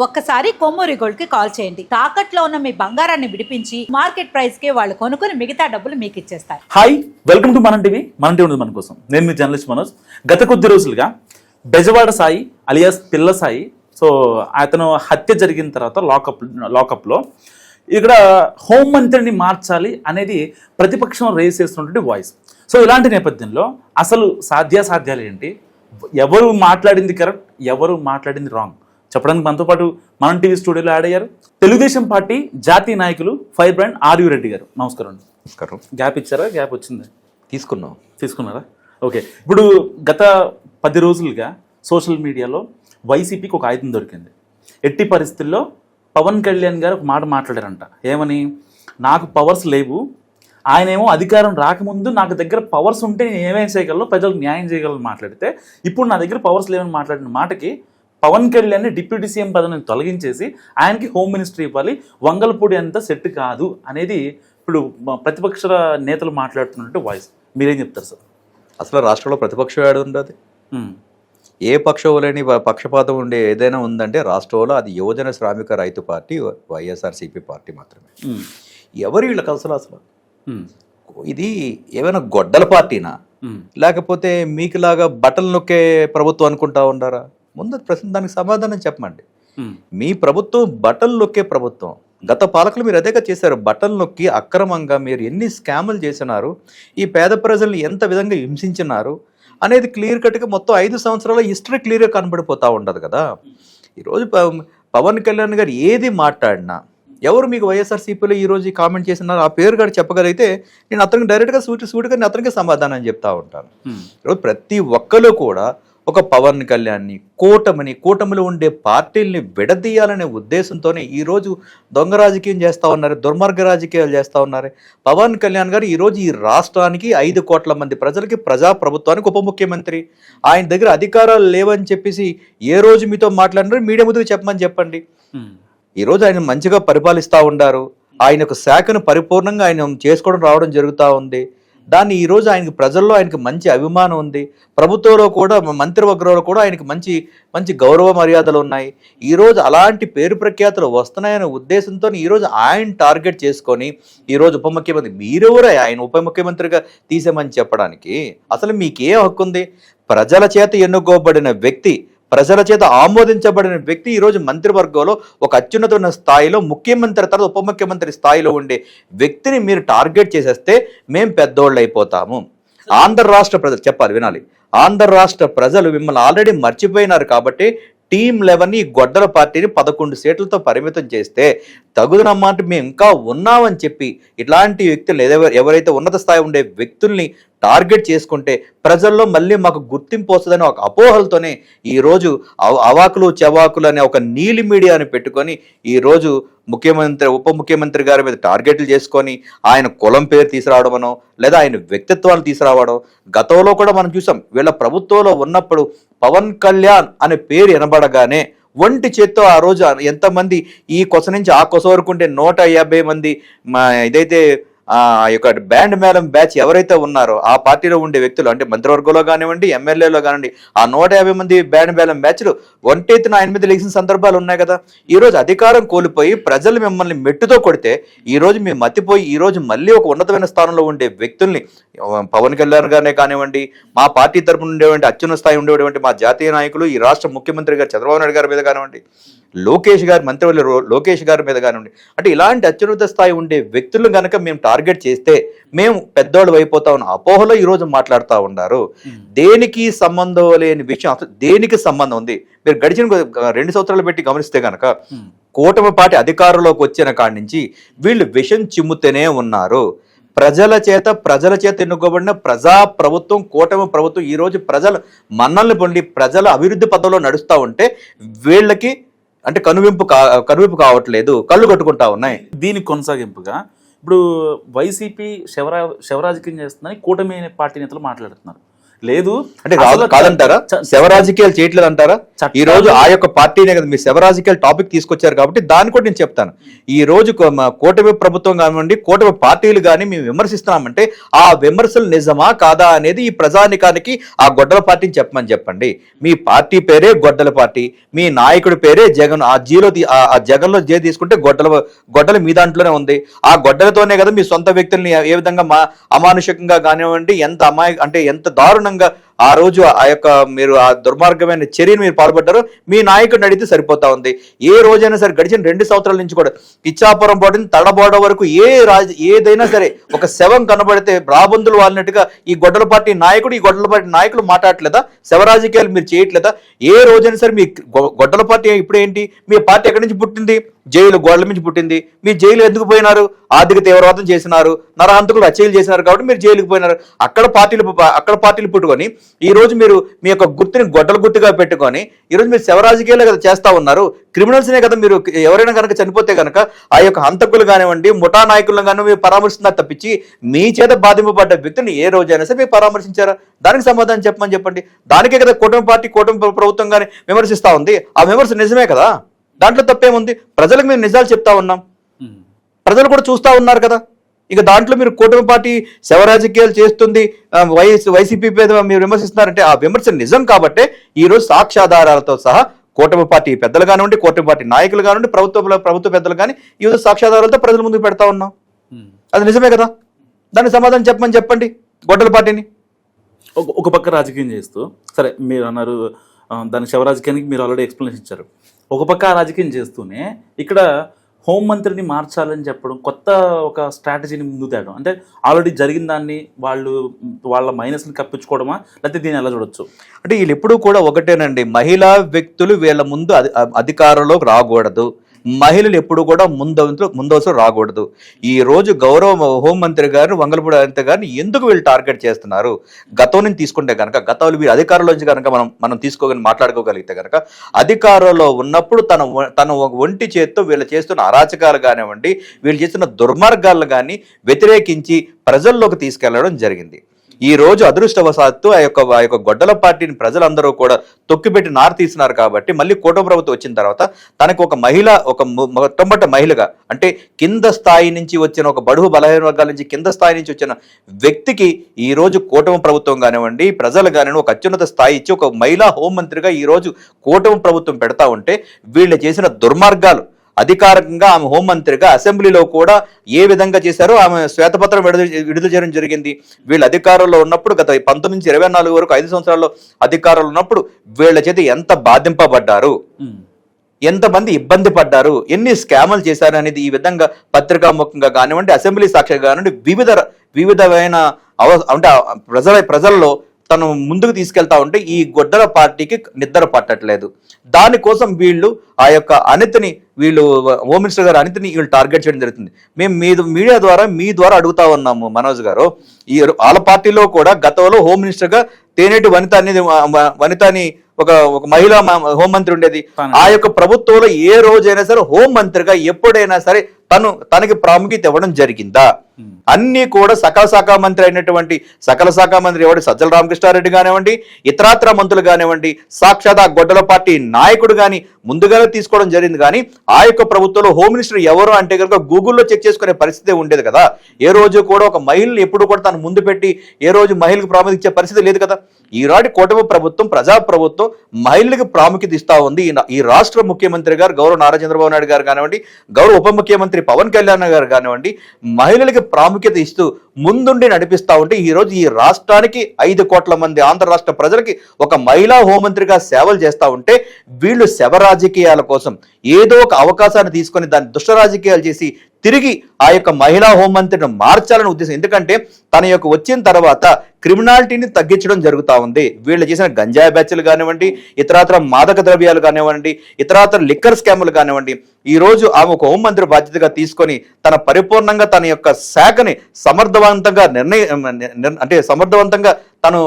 ఒక్కసారి కొమ్మూరి గోల్డ్ కి కాల్ చేయండి. తాకట్లో ఉన్న మీ బంగారాన్ని విడిపించి మార్కెట్ ప్రైస్ కి వాళ్ళు కొనుక్కుని మిగతా డబ్బులు మీకు ఇచ్చేస్తారు. హాయ్, వెల్కమ్ టు మనం టీవీ. మన టీవీ ఉంది మన కోసం. నేను మీ జర్నలిస్ట్ మనోజ్. గత కొద్ది రోజులుగా బెజవాడ సాయి అలియాస్ పిల్ల సాయి, సో అతను హత్య జరిగిన తర్వాత లాకప్లో ఇక్కడ హోంమంత్రిని మార్చాలి అనేది ప్రతిపక్షం రేస్ చేస్తున్నటువంటి వాయిస్. సో ఇలాంటి నేపథ్యంలో అసలు సాధ్యాలు ఏంటి, ఎవరు మాట్లాడింది కరెక్ట్, ఎవరు మాట్లాడింది రాంగ్ చెప్పడానికి మనతో పాటు మనం టీవీ స్టూడియోలో యాడ్ అయ్యారు తెలుగుదేశం పార్టీ జాతీయ నాయకులు ఫైర్ బ్రాండ్ ఆర్యు రెడ్డి గారు. నమస్కారం అండి. నమస్కారం. గ్యాప్ ఇచ్చారా? గ్యాప్ వచ్చింది? తీసుకున్నారా? ఓకే. ఇప్పుడు గత 10 రోజులుగా సోషల్ మీడియాలో వైసీపీకి ఒక ఆయుధం దొరికింది. ఎట్టి పరిస్థితుల్లో పవన్ కళ్యాణ్ గారు ఒక మాట మాట్లాడారంట. ఏమని? నాకు పవర్స్ లేవు, ఆయనేమో అధికారం రాకముందు నాకు దగ్గర పవర్స్ ఉంటే నేను ఏమేమి చేయగలను, ప్రజలకు న్యాయం చేయగలను మాట్లాడితే, ఇప్పుడు నా దగ్గర పవర్స్ లేవని మాట్లాడిన మాటకి పవన్ కళ్యాణ్ని డిప్యూటీ సీఎం పదవిని తొలగించేసి ఆయనకి హోమ్ మినిస్ట్రీ ఇవ్వాలి, వంగలపూడి అంతా సెట్ కాదు అనేది ఇప్పుడు ప్రతిపక్ష నేతలు మాట్లాడుతున్నట్టు వాయిస్. మీరేం చెప్తారు సార్? అసలు రాష్ట్రంలో ప్రతిపక్షం ఏడు ఉండదు. ఏ పక్షం లేని పక్షపాతం ఉండే ఏదైనా ఉందంటే రాష్ట్రంలో అది యువజన శ్రామిక రైతు పార్టీ వైఎస్ఆర్సీపీ పార్టీ మాత్రమే. ఎవరు వీళ్ళకి అసలు ఇది ఏమైనా గొడ్డల పార్టీనా, లేకపోతే మీకులాగా బట్టలు నొక్కే ప్రభుత్వం అనుకుంటా ఉండారా? ముందు ప్రశ్న, దానికి సమాధానం చెప్పమండి. మీ ప్రభుత్వం బట్టలు నొక్కే ప్రభుత్వం. గత పాలకులు మీరు అదేగా చేశారు. బట్టలు నొక్కి అక్రమంగా మీరు ఎన్ని స్కాములు చేసినారు, ఈ పేద ప్రజల్ని ఎంత విధంగా హింసించినారు అనేది క్లియర్ కట్గా మొత్తం 5 సంవత్సరాల హిస్టరీ క్లియర్గా కనబడిపోతూ ఉండదు కదా. ఈరోజు పవన్ కళ్యాణ్ గారు ఏది మాట్లాడినా, ఎవరు మీకు వైఎస్ఆర్సీపీలో ఈరోజు కామెంట్ చేసినారు ఆ పేరు గారు చెప్పగలిగితే నేను అతనికి డైరెక్ట్గా సూటిగా అతనికి సమాధానం చెప్తా ఉంటాను. ఈరోజు ప్రతి ఒక్కరు కూడా ఒక పవన్ కళ్యాణ్ని కూటమిలో ఉండే పార్టీల్ని విడదీయాలనే ఉద్దేశంతోనే ఈరోజు దొంగ రాజకీయం చేస్తూ ఉన్నారు, దుర్మార్గ రాజకీయాలు చేస్తూ ఉన్నారు. పవన్ కళ్యాణ్ గారు ఈరోజు ఈ రాష్ట్రానికి 5 కోట్ల మంది ప్రజలకి ప్రజాప్రభుత్వానికి ఉప ముఖ్యమంత్రి. ఆయన దగ్గర అధికారాలు లేవని చెప్పేసి ఏ రోజు మీతో మాట్లాడినారో మీడియా ముందుకు చెప్పండి. ఈరోజు ఆయన మంచిగా పరిపాలిస్తూ ఉండారు. ఆయనకు శాఖను పరిపూర్ణంగా ఆయన చేసుకోవడం రావడం జరుగుతూ ఉంది. దాన్ని ఈరోజు ఆయనకి ప్రజల్లో ఆయనకి మంచి అభిమానం ఉంది. ప్రభుత్వంలో కూడా మంత్రివర్గంలో కూడా ఆయనకి మంచి గౌరవ మర్యాదలు ఉన్నాయి. ఈరోజు అలాంటి పేరు ప్రఖ్యాతులు వస్తున్నాయనే ఉద్దేశంతో ఈరోజు ఆయన టార్గెట్ చేసుకొని ఈరోజు ఉప ముఖ్యమంత్రి, మీరెవరే ఆయన ఉప ముఖ్యమంత్రిగా తీసేమని చెప్పడానికి? అసలు మీకే హక్కు ఉంది? ప్రజల చేత ఎన్నుకోబడిన వ్యక్తి, ప్రజల చేత ఆమోదించబడిన వ్యక్తి ఈరోజు మంత్రివర్గంలో ఒక అత్యున్నతమైన స్థాయిలో ముఖ్యమంత్రి తర్వాత ఉప ముఖ్యమంత్రి స్థాయిలో ఉండే వ్యక్తిని మీరు టార్గెట్ చేసేస్తే మేము పెద్దోళ్ళు అయిపోతాము. ఆంధ్ర రాష్ట్ర ప్రజలు చెప్పాలి, వినాలి. ఆంధ్ర రాష్ట్ర ప్రజలు మిమ్మల్ని ఆల్రెడీ మర్చిపోయినారు కాబట్టి టీమ్ 11 గొడ్డల పార్టీని 11 సీట్లతో పరిమితం చేస్తే తగుదనమ్మాట మేము ఇంకా ఉన్నామని చెప్పి ఇట్లాంటి వ్యక్తులు ఎవరైతే ఉన్నత స్థాయి ఉండే వ్యక్తుల్ని టార్గెట్ చేసుకుంటే ప్రజల్లో మళ్ళీ మాకు గుర్తింపు వస్తుందని ఒక అపోహలతోనే ఈరోజు అవాకులు చవాకులు అనే ఒక నీలి మీడియాని పెట్టుకొని ఈరోజు ఉప ముఖ్యమంత్రి గారి మీద టార్గెట్లు చేసుకొని ఆయన కులం పేరు తీసుకురావడమనో లేదా ఆయన వ్యక్తిత్వాలు తీసుకురావడం. గతంలో కూడా మనం చూసాం, వీళ్ళ ప్రభుత్వంలో ఉన్నప్పుడు పవన్ కళ్యాణ్ అనే పేరు వినబడగానే ఒంటి చేత్తో ఆ రోజు ఎంతమంది ఈ కొస నుంచి ఆ కొస వరకు ఉంటే 150 మంది ఇదైతే ఆ యొక్క బ్యాండ్ మేళం బ్యాచ్ ఎవరైతే ఉన్నారో ఆ పార్టీలో ఉండే వ్యక్తులు, అంటే మంత్రివర్గంలో కానివ్వండి, ఎమ్మెల్యేలో కానివ్వండి, ఆ 150 మంది బ్యాండ్ మేళం బ్యాచ్లు ఒంటెత్తున ఆయన మీద లేచిన సందర్భాలు ఉన్నాయి కదా. ఈరోజు అధికారం కోల్పోయి ప్రజలు మిమ్మల్ని మెట్టుతో కొడితే ఈరోజు మేము మతిపోయి ఈరోజు మళ్ళీ ఒక ఉన్నతమైన స్థానంలో ఉండే వ్యక్తుల్ని, పవన్ కళ్యాణ్ గారినే కానివ్వండి, మా పార్టీ తరపున ఉండేటువంటి అత్యున్నత స్థాయి ఉండేటువంటి మా జాతీయ నాయకులు, ఈ రాష్ట్ర ముఖ్యమంత్రి గారు చంద్రబాబు నాయుడు గారి మీద కానివ్వండి, లోకేష్ గారి మంత్రివర్గ లోకేష్ గారి మీద కానివ్వండి, అంటే ఇలాంటి అత్యున్నత స్థాయి ఉండే వ్యక్తులను కనుక మేము టార్గెట్ చేస్తే మేము పెద్దోళ్ళు అయిపోతా ఉన్న అపోహలో ఈరోజు మాట్లాడుతూ ఉన్నారు. దేనికి సంబంధం లేని విషయం, అసలు దేనికి సంబంధం ఉంది? మీరు గడిచిన 2 సంవత్సరాలు పెట్టి గమనిస్తే కనుక కూటమి పార్టీ అధికారంలోకి వచ్చిన కాడి నుంచి వీళ్ళు విషం చిమ్ముతూనే ఉన్నారు. ప్రజల చేత ఎన్నుకోబడిన ప్రజా ప్రభుత్వం, కూటమి ప్రభుత్వం ఈరోజు ప్రజల మన్నల్ని పొంది ప్రజల అభివృద్ధి పథంలో నడుస్తూ ఉంటే వీళ్ళకి అంటే కనువింపు కావట్లేదు, కళ్ళు కట్టుకుంటా ఉన్నాయి. దీనికి కొనసాగింపుగా ఇప్పుడు వైసీపీ శవరాజకీయం చేస్తుందని కూటమి పార్టీ నేతలు మాట్లాడుతున్నారు. లేదు అంటే కాదంటారా? శవ రాజకీయాలు చేయట్లేదు అంటారా? ఈ రోజు ఆ యొక్క పార్టీనే కదా మీరు శవ రాజకీయాల టాపిక్ తీసుకొచ్చారు కాబట్టి దాన్ని కూడా నేను చెప్తాను. ఈ రోజు కూటమి ప్రభుత్వం కానివ్వండి, కూటమి పార్టీలు కానీ మేము విమర్శిస్తున్నామంటే ఆ విమర్శలు నిజమా కాదా అనేది ఈ ప్రజానికానికి ఆ గొడ్డల పార్టీని చెప్పండి. మీ పార్టీ పేరే గొడ్డల పార్టీ, మీ నాయకుడి పేరే జగన్. ఆ జగన్లో జే తీసుకుంటే గొడ్డల మీ దాంట్లోనే ఉంది. ఆ గొడ్డలతోనే కదా మీ సొంత వ్యక్తుల్ని ఏ విధంగా అమానుషకంగా కానివ్వండి, ఎంత దారుణంగా ఆ రోజు మీరు ఆ దుర్మార్గమైన చర్యను మీరు పాల్పడ్డారో మీ నాయకుడిని అడిగితే సరిపోతా ఉంది. ఏ రోజైనా సరే గడిచిన 2 సంవత్సరాల నుంచి కూడా ఇచ్చాపురం పోటీ తడబోడ వరకు ఏదైనా సరే ఒక శవం కనబడితే రాబందులు వాలినట్టుగా ఈ గొడ్డల పార్టీ నాయకులు మాట్లాడట్లేదా? శవ రాజకీయాలు మీరు చేయట్లేదా? ఏ రోజైనా సరే మీ గొడ్డల పార్టీ ఇప్పుడు ఏంటి? మీ పార్టీ ఎక్కడి నుంచి పుట్టింది? జైలు గోడల నుంచి పుట్టింది. మీ జైలు ఎందుకు పోయినారు? ఆర్థిక తీవ్రవాదం చేసినారు, నరహంతకులు హత్యలు చేసినారు కాబట్టి మీరు జైలుకు పోయినారు. అక్కడ పార్టీలు పుట్టుకొని ఈ రోజు మీరు మీ యొక్క గుర్తుని గొడ్డల గుర్తుగా పెట్టుకొని ఈ రోజు మీరు శవ రాజకీయాలే కదా చేస్తా ఉన్నారు. క్రిమినల్స్నే కదా మీరు. ఎవరైనా కనుక చనిపోతే కనుక ఆ యొక్క హంతకులు కానివ్వండి, ముఠా నాయకులను కానీ మీరు పరామర్శిస్తున్నారు తప్పించి మీ చేత బాధింపబడ్డ వ్యక్తిని ఏ రోజైనా సరే మీరు పరామర్శించారా? దానికి సమాధానం చెప్పండి. దానికే కదా కూటమి ప్రభుత్వం కానీ విమర్శిస్తా ఉంది. ఆ విమర్శ నిజమే కదా, దాంట్లో తప్పేముంది? ప్రజలకు మేము నిజాలు చెప్తా ఉన్నాం, ప్రజలు కూడా చూస్తా ఉన్నారు కదా. ఇక దాంట్లో మీరు కూటమి పార్టీ శవ రాజకీయాలు చేస్తుంది, వైసీపీ మీద మీరు విమర్శిస్తున్నారంటే ఆ విమర్శ నిజం కాబట్టే ఈరోజు సాక్ష్యాధారాలతో సహా కూటమి పార్టీ పెద్దలు కానివ్వండి, కూటమి పార్టీ నాయకులు కానివ్వండి, ప్రభుత్వ పెద్దలు కానీ ఈరోజు సాక్ష్యాధారాలతో ప్రజల ముందుకు పెడతా ఉన్నాం. అది నిజమే కదా, దానికి సమాధానం చెప్పండి గొడ్డల పార్టీని. ఒక పక్క రాజకీయం చేస్తూ, సరే మీరు అన్నారు దాని శవ రాజకీయానికి మీరు ఆల్రెడీ ఎక్స్ప్లెనేషన్ ఇచ్చారు. ఒక పక్క రాజకీయం చేస్తూనే ఇక్కడ హోంమంత్రిని మార్చాలని చెప్పడం, కొత్త ఒక స్ట్రాటజీని ముందు తేడం, అంటే ఆల్రెడీ జరిగిన దాన్ని వాళ్ళ మైనస్ని కప్పించుకోవడమా, లేకపోతే దీన్ని ఎలా చూడొచ్చు? అంటే వీళ్ళు ఎప్పుడూ కూడా ఒకటేనండి, మహిళా వ్యక్తులు వీళ్ళ ముందు అధికారంలోకి రాకూడదు, మహిళలు ఎప్పుడు కూడా ముందవసరం రాకూడదు. ఈ రోజు గౌరవ హోంమంత్రి గారు వంగలపూడి అనిత గారిని ఎందుకు వీళ్ళు టార్గెట్ చేస్తున్నారు? గతం నుంచి తీసుకుంటే కనుక, గతంలో వీళ్ళు అధికారంలో నుంచి కనుక మనం మాట్లాడుకోగలిగితే కనుక, అధికారంలో ఉన్నప్పుడు తన ఒంటి చేత్తో వీళ్ళు చేస్తున్న అరాచకాలు కానివ్వండి, వీళ్ళు చేస్తున్న దుర్మార్గాలను కానీ వ్యతిరేకించి ప్రజల్లోకి తీసుకెళ్లడం జరిగింది. ఈ రోజు అదృష్టవశాత్తు ఆ యొక్క గొడ్డల పార్టీని ప్రజలందరూ కూడా తొక్కిపెట్టి నారు తీసినారు కాబట్టి మళ్ళీ కూటమి ప్రభుత్వం వచ్చిన తర్వాత తనకు ఒక మొట్టమొదటి మహిళగా, అంటే కింద స్థాయి నుంచి వచ్చిన ఒక బడుగు బలహీన వర్గాల నుంచి కింద స్థాయి నుంచి వచ్చిన వ్యక్తికి ఈ రోజు కూటమి ప్రభుత్వం కానివ్వండి, ప్రజలు కానివ్వండి ఒక అత్యున్నత స్థాయి ఇచ్చి ఒక మహిళా హోంమంత్రిగా ఈ రోజు కూటమి ప్రభుత్వం పెడతా ఉంటే వీళ్ళు చేసిన దుర్మార్గాలు అధికారికంగా ఆమె హోంమంత్రిగా అసెంబ్లీలో కూడా ఏ విధంగా చేశారో ఆమె శ్వేతపత్రం విడుదల చేయడం జరిగింది. వీళ్ళు అధికారంలో ఉన్నప్పుడు గత 19 నుంచి 24 వరకు 5 సంవత్సరాల్లో అధికారంలో ఉన్నప్పుడు వీళ్ళ చేతి ఎంత బాధింపబడ్డారు, ఎంతమంది ఇబ్బంది పడ్డారు, ఎన్ని స్కాములు చేశారు అనేది ఈ విధంగా పత్రికాముఖంగా కానివ్వండి, అసెంబ్లీ సాక్షిగా కానివ్వండి, వివిధమైన అంటే ప్రజల్లో తను ముందుకు తీసుకెళ్తా ఉంటే ఈ గొడ్డల పార్టీకి నిద్ర పట్టట్లేదు. దానికోసం వీళ్ళు ఆ యొక్క అనితని, వీళ్ళు హోమ్ మినిస్టర్ గారు అనితని వీళ్ళు టార్గెట్ చేయడం జరుగుతుంది. మేము మీడియా ద్వారా మీ ద్వారా అడుగుతా ఉన్నాము మనోజ్ గారు, ఈ వాళ్ళ పార్టీలో కూడా గతంలో హోమ్ మినిస్టర్గా తేనేటి వనితని ఒక మహిళా హోంమంత్రి ఉండేది. ఆ యొక్క ప్రభుత్వంలో ఏ రోజైనా సరే హోంమంత్రిగా ఎప్పుడైనా సరే తనకి ప్రాముఖ్యత ఇవ్వడం జరిగిందా? అన్ని కూడా సకల శాఖ మంత్రి అయినటువంటి ఎవరు సజ్జల రామకృష్ణారెడ్డి కానివ్వండి, ఇతరాత్ర మంత్రులు కానివ్వండి, సాక్షాత్ ఆ గొడ్డల పార్టీ నాయకుడు కానీ ముందుగానే తీసుకోవడం జరిగింది. కానీ ఆ యొక్క ప్రభుత్వంలో హోమ్ మినిస్టర్ ఎవరు అంటే కనుక గూగుల్లో చెక్ చేసుకునే పరిస్థితి ఉండేది కదా. ఏ రోజు కూడా ఒక మహిళను ఎప్పుడు కూడా తను ముందు పెట్టి ఏ రోజు మహిళలకు ప్రాముఖ్యత ఇచ్చే పరిస్థితి లేదు కదా. ఈనాటి కూటమి ప్రభుత్వం, ప్రజా ప్రభుత్వం మహిళలకు ప్రాముఖ్యత ఇస్తా ఉంది. ఈ రాష్ట్ర ముఖ్యమంత్రి గారు గౌరవ నారా చంద్రబాబు నాయుడు గారు కానివ్వండి, గౌరవ ఉప ముఖ్యమంత్రి పవన్ కళ్యాణ్ గారు కానివ్వండి, మహిళలకి ప్రాముఖ్యత ఇస్తూ ముందుండి నడిపిస్తా ఉంటే ఈ రోజు ఈ రాష్ట్రానికి 5 కోట్ల మంది ఆంధ్ర రాష్ట్ర ప్రజలకి ఒక మహిళా హోంమంత్రిగా సేవలు చేస్తా ఉంటే వీళ్ళు శవ రాజకీయాల కోసం ఏదో ఒక అవకాశాన్ని తీసుకొని దాన్ని దుష్ట రాజకీయాలు చేసి తిరిగి ఆ యొక్క మహిళా హోంమంత్రిని మార్చాలని ఉద్దేశం. ఎందుకంటే తన యొక్క వచ్చిన తర్వాత క్రిమినాలిటీని తగ్గించడం జరుగుతూ ఉంది. వీళ్ళు చేసిన గంజాయి బ్యాచ్లు కానివ్వండి, ఇతరాతర మాదక ద్రవ్యాలు కానివ్వండి, ఇతరాతర లిక్కర్ స్కాములు కానివ్వండి, ఈ రోజు ఆమె ఒక హోంమంత్రి బాధ్యతగా తీసుకొని పరిపూర్ణంగా తన యొక్క శాఖని సమర్థవంతంగా సమర్థవంతంగా తను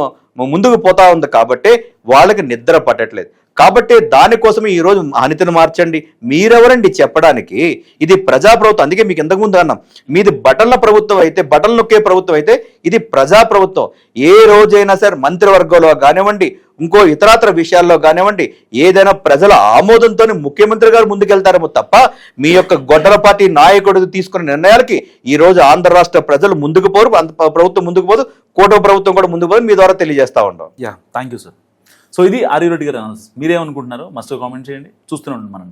ముందుకు పోతా ఉంది కాబట్టి వాళ్ళకి నిద్ర పట్టట్లేదు. కాబట్టి దానికోసం ఈ రోజు అనితను మార్చండి. మీరెవరండి చెప్పడానికి? ఇది ప్రజాప్రభుత్వం. అందుకే మీకు ఇంతకుముందు అన్నాం, మీది బటన్ల ప్రభుత్వం అయితే, బటన్ నొక్కే ప్రభుత్వం అయితే, ఇది ప్రజాప్రభుత్వం. ఏ రోజైనా సరే మంత్రివర్గంలో కానివ్వండి, ఇంకో ఇతరాతర విషయాల్లో కానివ్వండి, ఏదైనా ప్రజల ఆమోదంతో ముఖ్యమంత్రి గారు ముందుకెళ్తారేమో తప్ప మీ యొక్క గొడ్డల పార్టీ నాయకుడు తీసుకున్న నిర్ణయాలకి ఈ రోజు ఆంధ్ర రాష్ట్ర ప్రజలు ముందుకు పోరు, ప్రభుత్వం ముందుకు పోదు, కూటమి ప్రభుత్వం కూడా ముందుకు పోదు. మీ ద్వారా తెలియజేస్తా ఉంటాం. Yeah, thank you sir. So ఇది ఆర్యు రెడ్డి గారు అనాలిసిస్. మీరేమనుకుంటున్నారో మస్ట్ కామెంట్ చేయండి. చూస్తూనే ఉండండి మనం.